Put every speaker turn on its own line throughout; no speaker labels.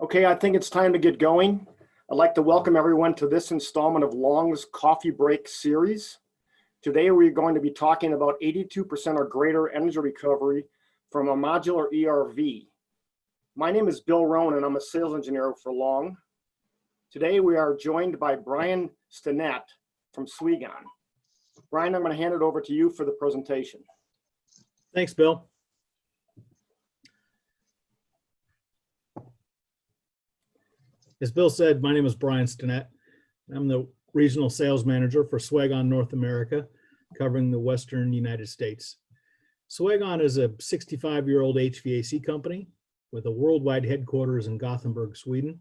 Okay, I think it's time to get going. I'd like to welcome everyone to this installment of Long's Coffee Break series. Today we're going to be talking about 82% or greater energy recovery from a modular ERV. My name is Bill Rohn and I'm a sales engineer for Long. Today we are joined by Brian Stinnett from Swagon. Brian, I'm going to hand it over to you for the presentation.
Thanks, Bill. As Bill said, my name is Brian Stinnett. I'm the regional sales manager for Swagon North America, covering the Western United States. Swagon is a 65-year-old HVAC company with a worldwide headquarters in Gothenburg, Sweden.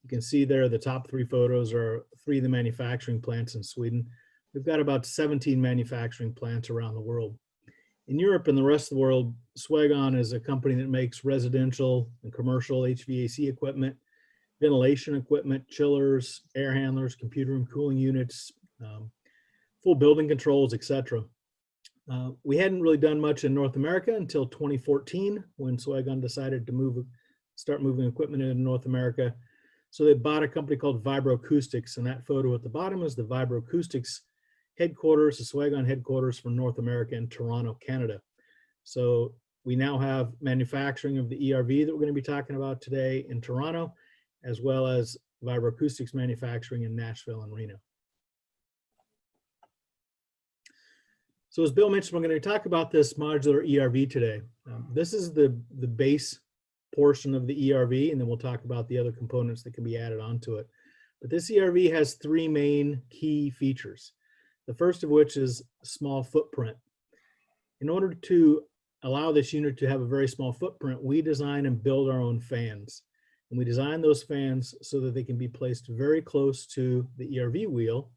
You can see there the top three photos are three of the manufacturing plants in Sweden. We've got about 17 manufacturing plants around the world. In Europe and the rest of the world, Swagon is a company that makes residential and commercial HVAC equipment, ventilation equipment, chillers, air handlers, computer and cooling units, full building controls, etc. We hadn't really done much in North America until 2014 when Swagon decided to start moving equipment into North America. So they bought a company called Vibroacoustics, and that photo at the bottom is the Vibroacoustics headquarters, the Swagon headquarters for North America in Toronto, Canada. So we now have manufacturing of the ERV that we're going to be talking about today in Toronto, as well as Vibroacoustics manufacturing in Nashville and Reno. So as Bill mentioned, we're going to talk about this modular ERV today. This is the base portion of the ERV, and then we'll talk about the other components that can be added onto it. But this ERV has three main key features. The first of which is small footprint. In order to allow this unit to have a very small footprint, we design and build our own fans. And we design those fans so that they can be placed very close to the ERV wheel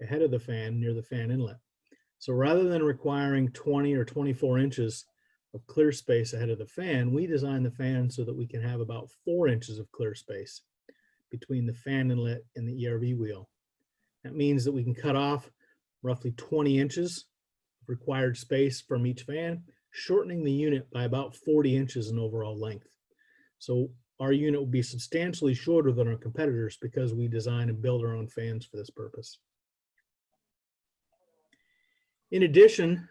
ahead of the fan near the fan inlet. So rather than requiring 20 or 24 inches of clear space ahead of the fan, we design the fan so that we can have about 4 inches of clear space between the fan inlet and the ERV wheel. That means that we can cut off roughly 20 inches of required space from each fan, shortening the unit by about 40 inches in overall length. So our unit will be substantially shorter than our competitors because we design and build our own fans for this purpose. In addition,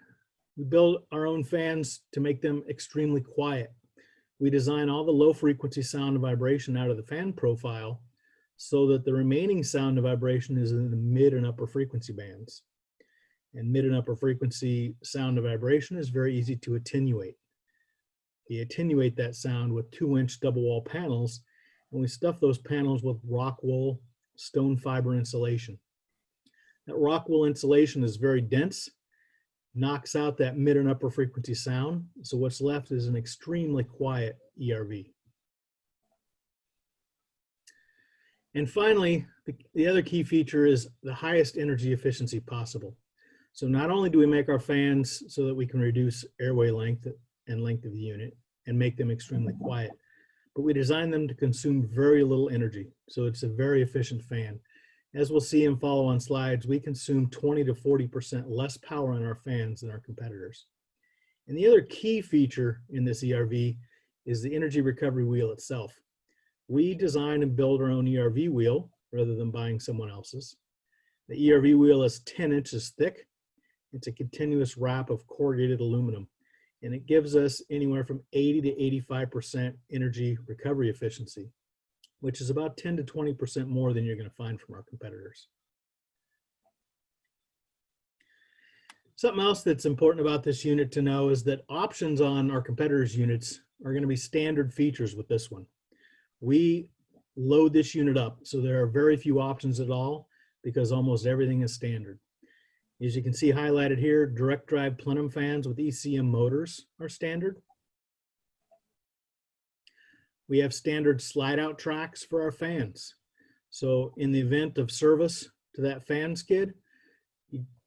we build our own fans to make them extremely quiet. We design all the low frequency sound and vibration out of the fan profile so that the remaining sound and vibration is in the mid and upper frequency bands. And mid and upper frequency sound and vibration is very easy to attenuate. We attenuate that sound with 2-inch double wall panels, and we stuff those panels with rock wool stone fiber insulation. That rock wool insulation is very dense, knocks out that mid and upper frequency sound, so what's left is an extremely quiet ERV. And finally, the other key feature is the highest energy efficiency possible. So not only do we make our fans so that we can reduce airway length and length of the unit and make them extremely quiet, but we design them to consume very little energy. So it's a very efficient fan. As we'll see in follow-on slides, we consume 20 to 40% less power on our fans than our competitors. And the other key feature in this ERV is the energy recovery wheel itself. We design and build our own ERV wheel rather than buying someone else's. The ERV wheel is 10 inches thick. It's a continuous wrap of corrugated aluminum, and it gives us anywhere from 80 to 85% energy recovery efficiency, which is about 10 to 20% more than you're going to find from our competitors. Something else that's important about this unit to know is that options on our competitors' units are going to be standard features with this one. We load this unit up, so there are very few options at all because almost everything is standard. As you can see highlighted here, direct drive plenum fans with ECM motors are standard. We have standard slide out tracks for our fans. So in the event of service to that fan skid,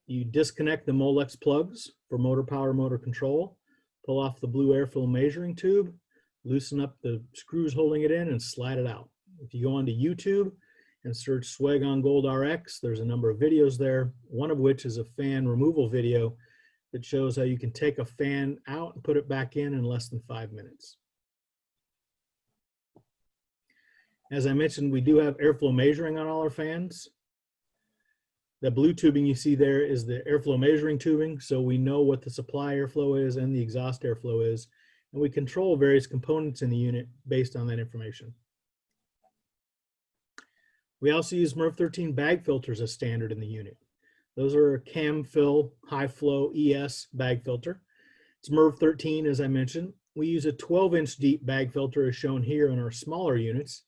you disconnect the Molex plugs for motor power, motor control, pull off the blue airflow measuring tube, loosen up the screws holding it in and slide it out. If you go onto YouTube and search Swagon Gold RX, there's a number of videos there, one of which is a fan removal video that shows how you can take a fan out and put it back in less than 5 minutes. As I mentioned, we do have airflow measuring on all our fans. The blue tubing you see there is the airflow measuring tubing, so we know what the supply airflow is and the exhaust airflow is, and we control various components in the unit based on that information. We also use MERV 13 bag filters as standard in the unit. Those are a cam fill high flow ES bag filter. It's MERV 13, as I mentioned. We use a 12-inch deep bag filter as shown here in our smaller units.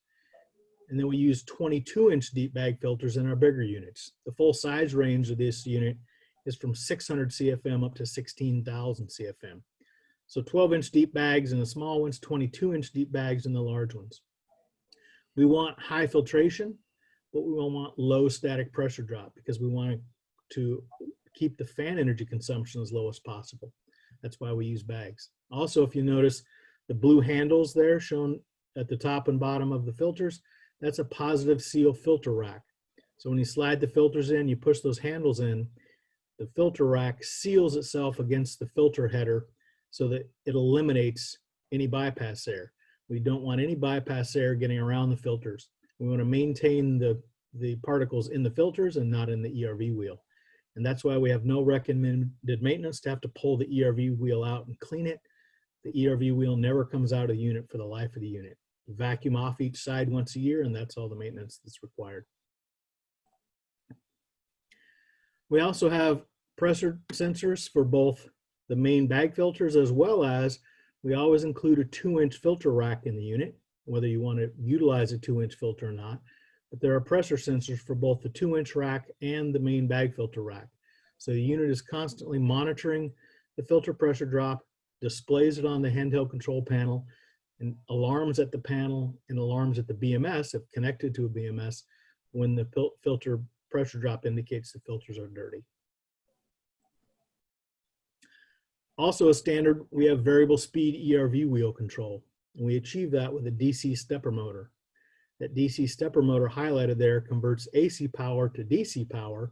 And then we use 22-inch deep bag filters in our bigger units. The full size range of this unit is from 600 CFM up to 16,000 CFM. So 12-inch deep bags in the small ones, 22-inch deep bags in the large ones. We want high filtration, but we will want low static pressure drop because we want to keep the fan energy consumption as low as possible. That's why we use bags. Also, if you notice the blue handles there shown at the top and bottom of the filters, that's a positive seal filter rack. So when you slide the filters in, you push those handles in, the filter rack seals itself against the filter header so that it eliminates any bypass air. We don't want any bypass air getting around the filters. We want to maintain the particles in the filters and not in the ERV wheel. And that's why we have no recommended maintenance to have to pull the ERV wheel out and clean it. The ERV wheel never comes out of the unit for the life of the unit. Vacuum off each side once a year, and that's all the maintenance that's required. We also have pressure sensors for both the main bag filters, as well as we always include a 2-inch filter rack in the unit, whether you want to utilize a 2-inch filter or not. But there are pressure sensors for both the 2-inch rack and the main bag filter rack. So the unit is constantly monitoring the filter pressure drop, displays it on the handheld control panel, and alarms at the panel and alarms at the BMS, if connected to a BMS, when the filter pressure drop indicates the filters are dirty. Also a standard, we have variable speed ERV wheel control, and we achieve that with a DC stepper motor. That DC stepper motor highlighted there converts AC power to DC power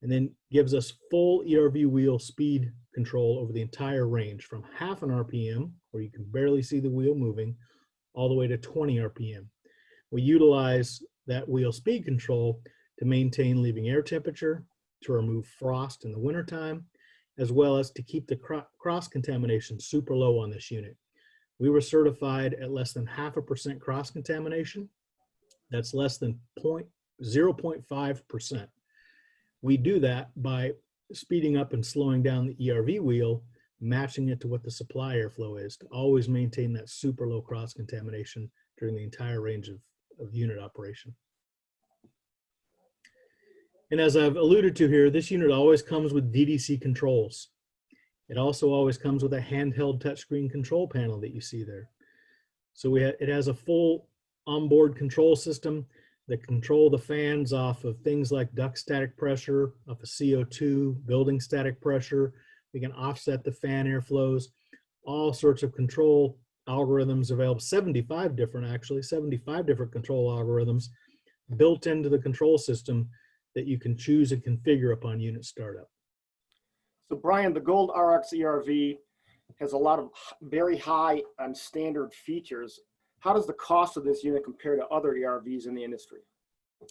and then gives us full ERV wheel speed control over the entire range from half an RPM, where you can barely see the wheel moving, all the way to 20 RPM. We utilize that wheel speed control to maintain leaving air temperature, to remove frost in the wintertime, as well as to keep the cross contamination super low on this unit. We were certified at less than 0.5% cross contamination. That's less than 0.5%. We do that by speeding up and slowing down the ERV wheel, matching it to what the supply airflow is, to always maintain that super low cross contamination during the entire range of unit operation. And as I've alluded to here, this unit always comes with DDC controls. It also always comes with a handheld touchscreen control panel that you see there. So it has a full onboard control system that control the fans off of things like duct static pressure, off of CO2, building static pressure. We can offset the fan airflows, all sorts of control algorithms available, 75 different control algorithms built into the control system that you can choose and configure upon unit startup.
So Brian, the Gold RX ERV has a lot of very high and standard features. How does the cost of this unit compare to other ERVs in the industry?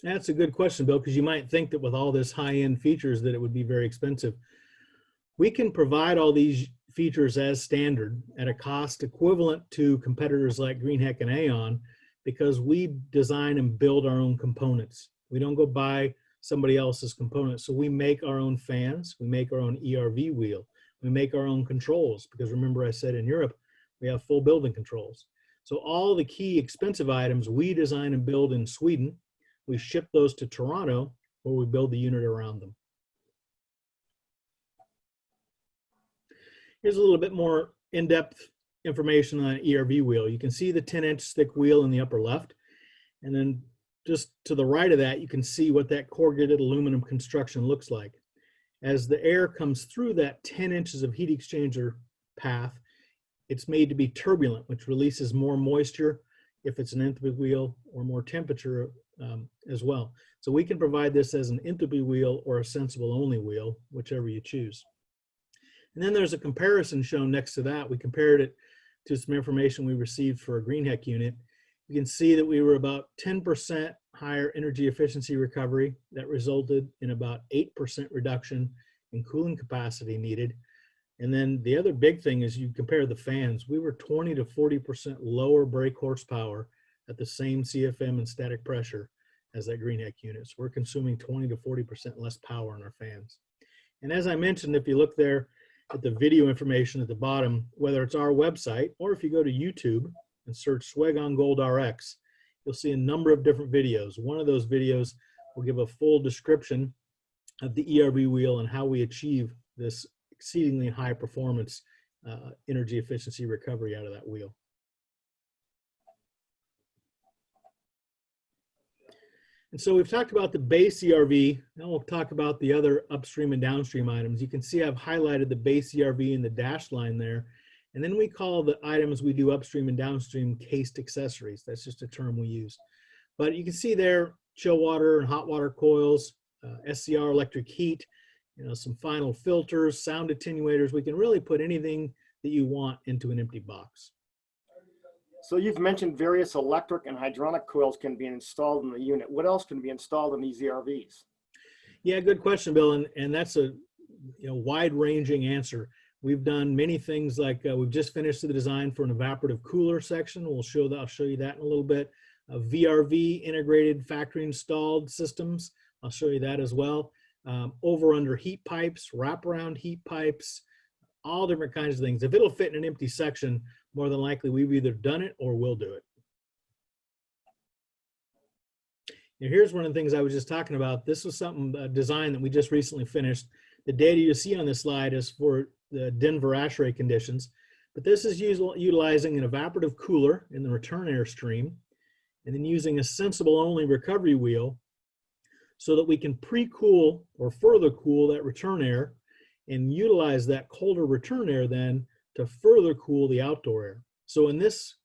That's a good question, Bill, because you might think that with all this high-end features that it would be very expensive. We can provide all these features as standard at a cost equivalent to competitors like Greenheck and Aon, because we design and build our own components. We don't go buy somebody else's components. So we make our own fans, we make our own ERV wheel, we make our own controls, because remember I said in Europe, we have full building controls. So all the key expensive items we design and build in Sweden. We ship those to Toronto, where we build the unit around them. Here's a little bit more in-depth information on an ERV wheel. You can see the 10-inch thick wheel in the upper left. And then just to the right of that, you can see what that corrugated aluminum construction looks like. As the air comes through that 10 inches of heat exchanger path, it's made to be turbulent, which releases more moisture if it's an enthalpy wheel, or more temperature as well. So we can provide this as an enthalpy wheel or a sensible only wheel, whichever you choose. And then there's a comparison shown next to that. We compared it to some information we received for a Greenheck unit. we can see that we were about 10% higher energy efficiency recovery. That resulted in about 8% reduction in cooling capacity needed. And then the other big thing is you compare the fans, we were 20 to 40% lower brake horsepower at the same CFM and static pressure as that Greenheck unit. So we're consuming 20 to 40% less power in our fans. And as I mentioned, if you look there at the video information at the bottom, whether it's our website or if you go to YouTube and search Swagon Gold RX, you'll see a number of different videos. One of those videos will give a full description of the ERV wheel and how we achieve this exceedingly high performance energy efficiency recovery out of that wheel. And so we've talked about the base ERV. Now we'll talk about the other upstream and downstream items. You can see I've highlighted the base ERV in the dashed line there. And then we call the items we do upstream and downstream cased accessories. That's just a term we use. But you can see there chill water and hot water coils, SCR electric heat, some final filters, sound attenuators. We can really put anything that you want into an empty box.
So you've mentioned various electric and hydronic coils can be installed in the unit. What else can be installed in these ERVs?
Yeah, good question, Bill. And that's a wide-ranging answer. We've done many things like we've just finished the design for an evaporative cooler section. I'll show you that in a little bit. VRV, integrated factory installed systems. I'll show you that as well. Over-under heat pipes, wraparound heat pipes, all different kinds of things. If it'll fit in an empty section, more than likely we've either done it or will do it. Now, here's one of the things I was just talking about. This was a design that we just recently finished. The data you see on this slide is for the Denver ASHRAE conditions, but this is utilizing an evaporative cooler in the return air stream, and then using a sensible only recovery wheel so that we can pre-cool or further cool that return air and utilize that colder return air then to further cool the outdoor air. So in this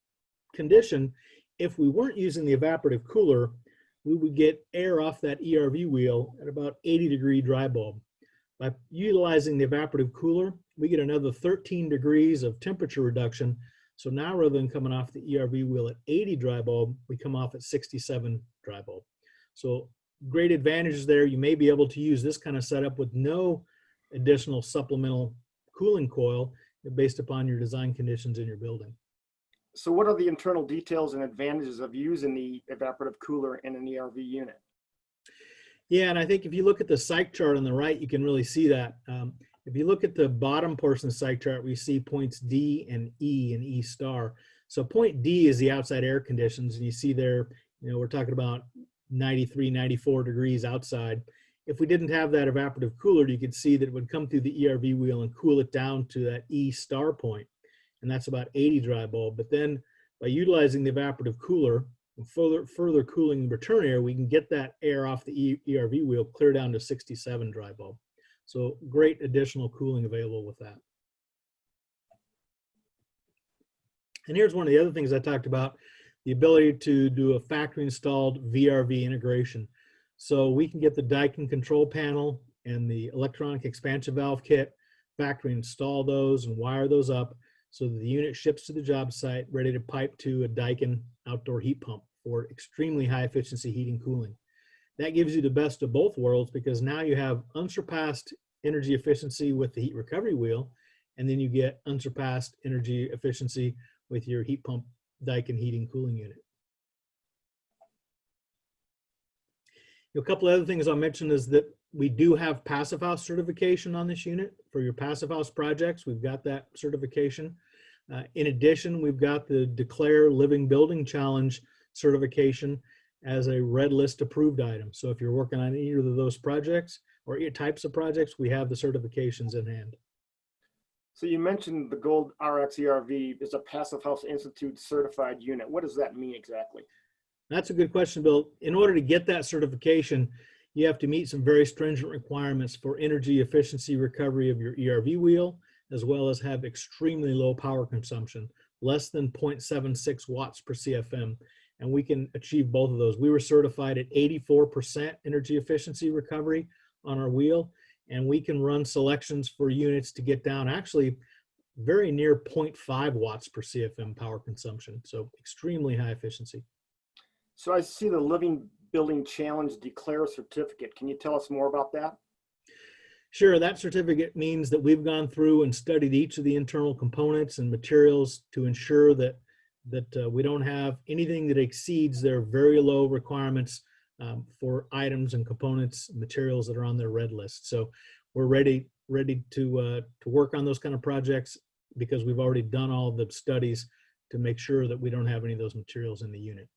condition, if we weren't using the evaporative cooler, we would get air off that ERV wheel at about 80-degree dry bulb. By utilizing the evaporative cooler, we get another 13 degrees of temperature reduction. So now rather than coming off the ERV wheel at 80 dry bulb, we come off at 67 dry bulb. So great advantages there. You may be able to use this kind of setup with no additional supplemental cooling coil based upon your design conditions in your building.
So what are the internal details and advantages of using the evaporative cooler in an ERV unit?
Yeah, and I think if you look at the psych chart on the right, you can really see that. If you look at the bottom portion of the psych chart, we see points D and E star. So point D is the outside air conditions, and you see there, we're talking about 93, 94 degrees outside. If we didn't have that evaporative cooler, you could see that it would come through the ERV wheel and cool it down to that E star point, and that's about 80 dry bulb. But then by utilizing the evaporative cooler and further cooling the return air, we can get that air off the ERV wheel clear down to 67 dry bulb. So great additional cooling available with that. And here's one of the other things I talked about, the ability to do a factory installed VRV integration. So we can get the Daikin control panel and the electronic expansion valve kit, factory install those and wire those up so that the unit ships to the job site ready to pipe to a Daikin outdoor heat pump for extremely high efficiency heating and cooling. That gives you the best of both worlds because now you have unsurpassed energy efficiency with the heat recovery wheel, and then you get unsurpassed energy efficiency with your heat pump Daikin heating cooling unit. A couple other things I'll mention is that we do have Passive House certification on this unit for your Passive House projects. We've got that certification. In addition, we've got the Declare Living Building Challenge certification as a red list approved item. So if you're working on either of those projects or types of projects, we have the certifications in hand.
So you mentioned the Gold RX ERV is a Passive House Institute certified unit. What does that mean exactly?
That's a good question, Bill. In order to get that certification, you have to meet some very stringent requirements for energy efficiency recovery of your ERV wheel, as well as have extremely low power consumption, less than 0.76 watts per CFM. And we can achieve both of those. We were certified at 84% energy efficiency recovery on our wheel, and we can run selections for units to get down actually very near 0.5 watts per CFM power consumption. So extremely high efficiency.
So I see the Living Building Challenge Declare certificate. Can you tell us more about that?
Sure, that certificate means that we've gone through and studied each of the internal components and materials to ensure that we don't have anything that exceeds their very low requirements for items and components, materials that are on their red list. So we're ready to work on those kind of projects because we've already done all the studies to make sure that we don't have any of those materials in the unit.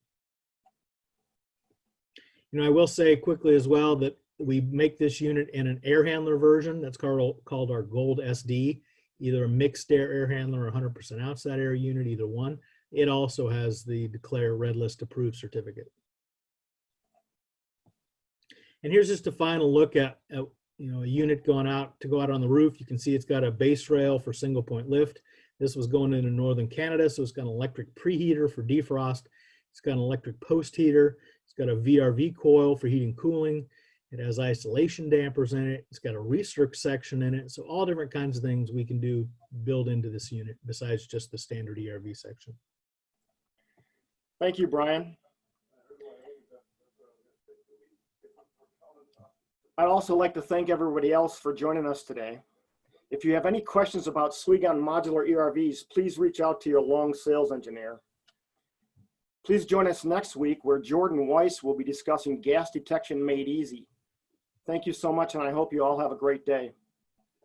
You know, I will say quickly as well that we make this unit in an air handler version that's called our Gold SD, either a mixed air handler or 100% outside air unit, either one. It also has the Declare Red List Approved certificate. And here's just a final look at a unit go out on the roof. You can see it's got a base rail for single point lift. This was going into northern Canada, so it's got an electric preheater for defrost. It's got an electric post heater. It's got a VRV coil for heating and cooling. It has isolation dampers in it. It's got a restrict section in it. So all different kinds of things we can build into this unit besides just the standard ERV section.
Thank you, Brian. I'd also like to thank everybody else for joining us today. If you have any questions about Swagon modular ERVs, please reach out to your Long sales engineer. Please join us next week where Jordan Weiss will be discussing gas detection made easy. Thank you so much, and I hope you all have a great day.